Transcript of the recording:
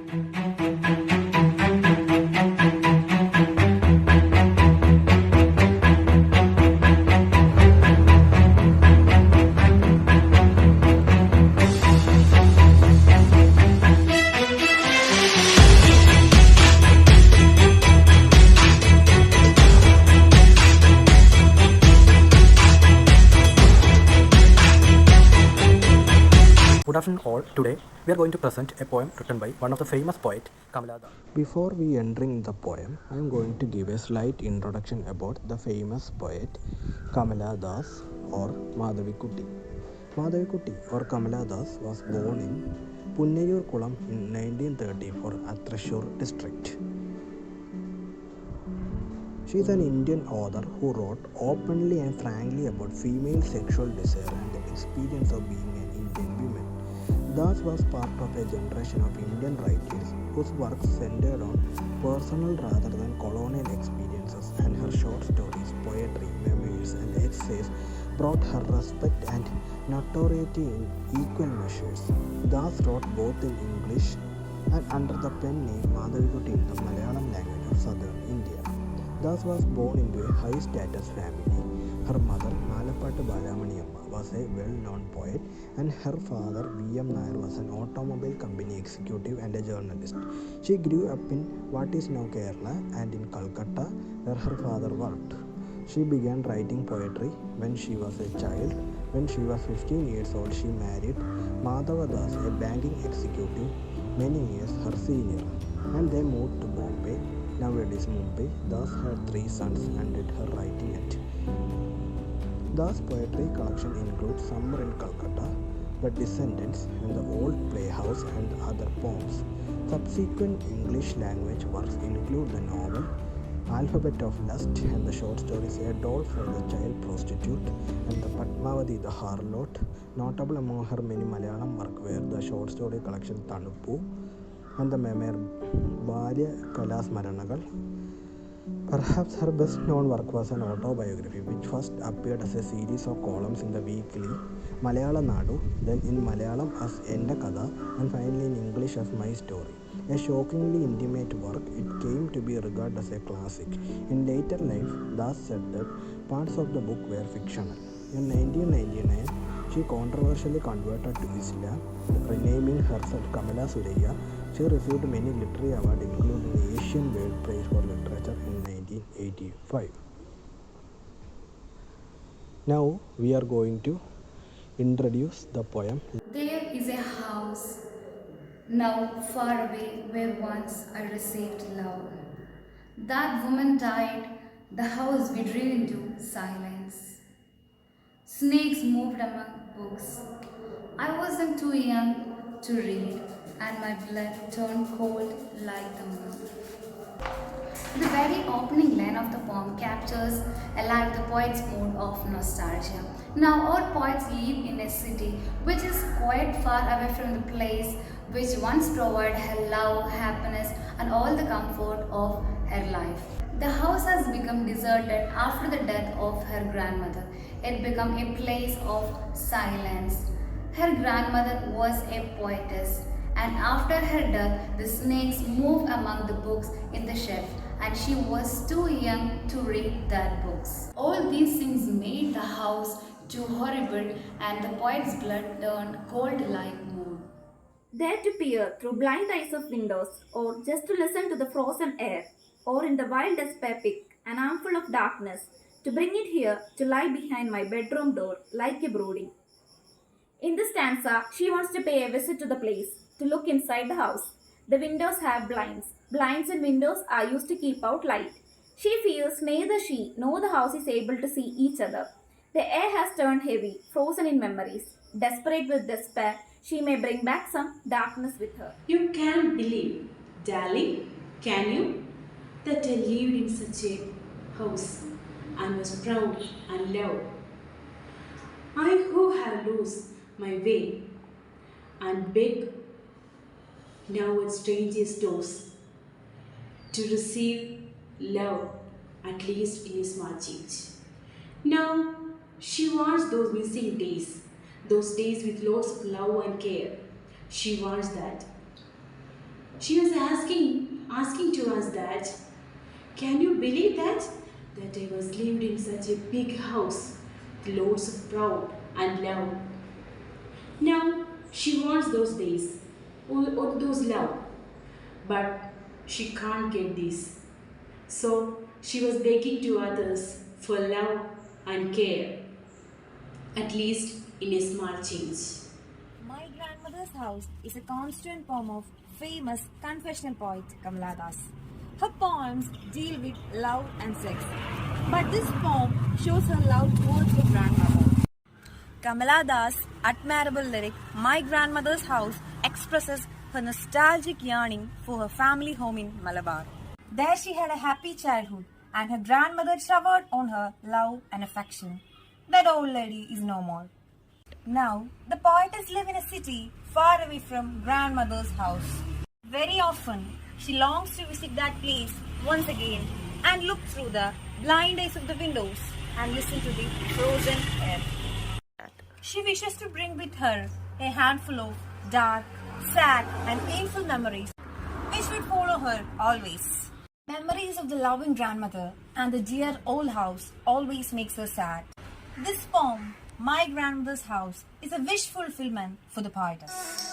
Good afternoon all. Today we are going to present a poem written by one of the famous poet Kamala. Before we entering the poem, I am going to give a slight introduction about the famous poet Kamala Das or Madhavikutty. Madhavikutty or Kamala Das was born in Punnayur Kulam in 1934 at Thrissur district. She is an Indian author who wrote openly and frankly about female sexual desire and the experience of being an Indian woman. Das was part of a generation of Indian writers whose work centered on personal rather than colonial experiences, and her short stories, poetry, memoirs, and essays brought her respect and notoriety in equal measures. Das wrote both in English and under the pen name Madhavikutty in the Malayalam language of southern India. Das was born into a high-status family. Her mother, Nalapattu Balamaniyamma, was a well-known poet, and her father, V.M. Nair, was an automobile company executive and a journalist. She grew up in what is now Kerala and in Calcutta, where her father worked. She began writing poetry when she was a child. When she was 15 years old, she married Madhava Das, a banking executive, many years her senior, and they moved to Bombay, nowadays Mumbai. Das had 3 sons and did her writing at Das' poetry collection includes Summer in Calcutta, The Descendants, and The Old Playhouse, and other poems. Subsequent English language works include the novel Alphabet of Lust and the short stories A Doll for the Child Prostitute and the Padmavati the Harlot. Notable among her many Malayalam work were the short story collection Tanuppu and the memoir Balya Kalasmaranagal. Perhaps her best known work was an autobiography which first appeared as a series of columns in the weekly Malayala Nadu, then in Malayalam as Enda Kada, and finally in English as My Story. A shockingly intimate work, it came to be regarded as a classic. In later life, Das said that parts of the book were fictional. In 1999, she controversially converted to Islam, renaming herself Kamala Suraya. She received many literary awards, including the Asian World Prize for Literature in 1985. Now we are going to introduce the poem. There is a house now far away where once I received love. That woman died, the house withdrew into silence. Snakes moved among books. I wasn't too young to read, and my blood turned cold like the moon. The very opening line of the poem captures alive the poet's mood of nostalgia. Now, all poets live in a city which is quite far away from the place which once provided her love, happiness, and all the comfort of her life. The house has become deserted after the death of her grandmother. It became a place of silence. Her grandmother was a poetess, and after her death, the snakes moved among the books in the shelf, and she was too young to read that books. All these things made the house too horrible, and the poet's blood turned cold like moon. There to peer through blind eyes of windows, or just to listen to the frozen air, or in the wild despair pick an armful of darkness, to bring it here to lie behind my bedroom door like a brooding. In this stanza, she wants to pay a visit to the place, to look inside the house. The windows have blinds. Blinds and windows are used to keep out light. She feels neither she nor the house is able to see each other. The air has turned heavy, frozen in memories. Desperate with despair, she may bring back some darkness with her. You can't believe, darling, can you, that I lived in such a house and was proud and loved. I who have lost my way and beg now at strangers' doors to receive love, at least in a small change. Now she wants those missing days, those days with lots of love and care. She wants that. She was asking to us that, can you believe that I was lived in such a big house with loads of proud and love. Now she wants those days, or those love, but she can't get this. So she was begging to others for love and care, at least in a small change. My grandmother's house is a constant poem of famous confessional poet Kamala Das. Her poems deal with love and sex, but this poem shows her love towards her grandmother. Kamala Das' admirable lyric, My Grandmother's House, expresses her nostalgic yearning for her family home in Malabar. There she had a happy childhood, and her grandmother showered on her love and affection. That old lady is no more. Now, the poetess lives in a city far away from grandmother's house. Very often, she longs to visit that place once again and look through the blind eyes of the windows and listen to the frozen air. She wishes to bring with her a handful of dark, sad, and painful memories which will follow her always. Memories of the loving grandmother and the dear old house always makes her sad. This poem, My Grandmother's House, is a wish fulfillment for the poetess.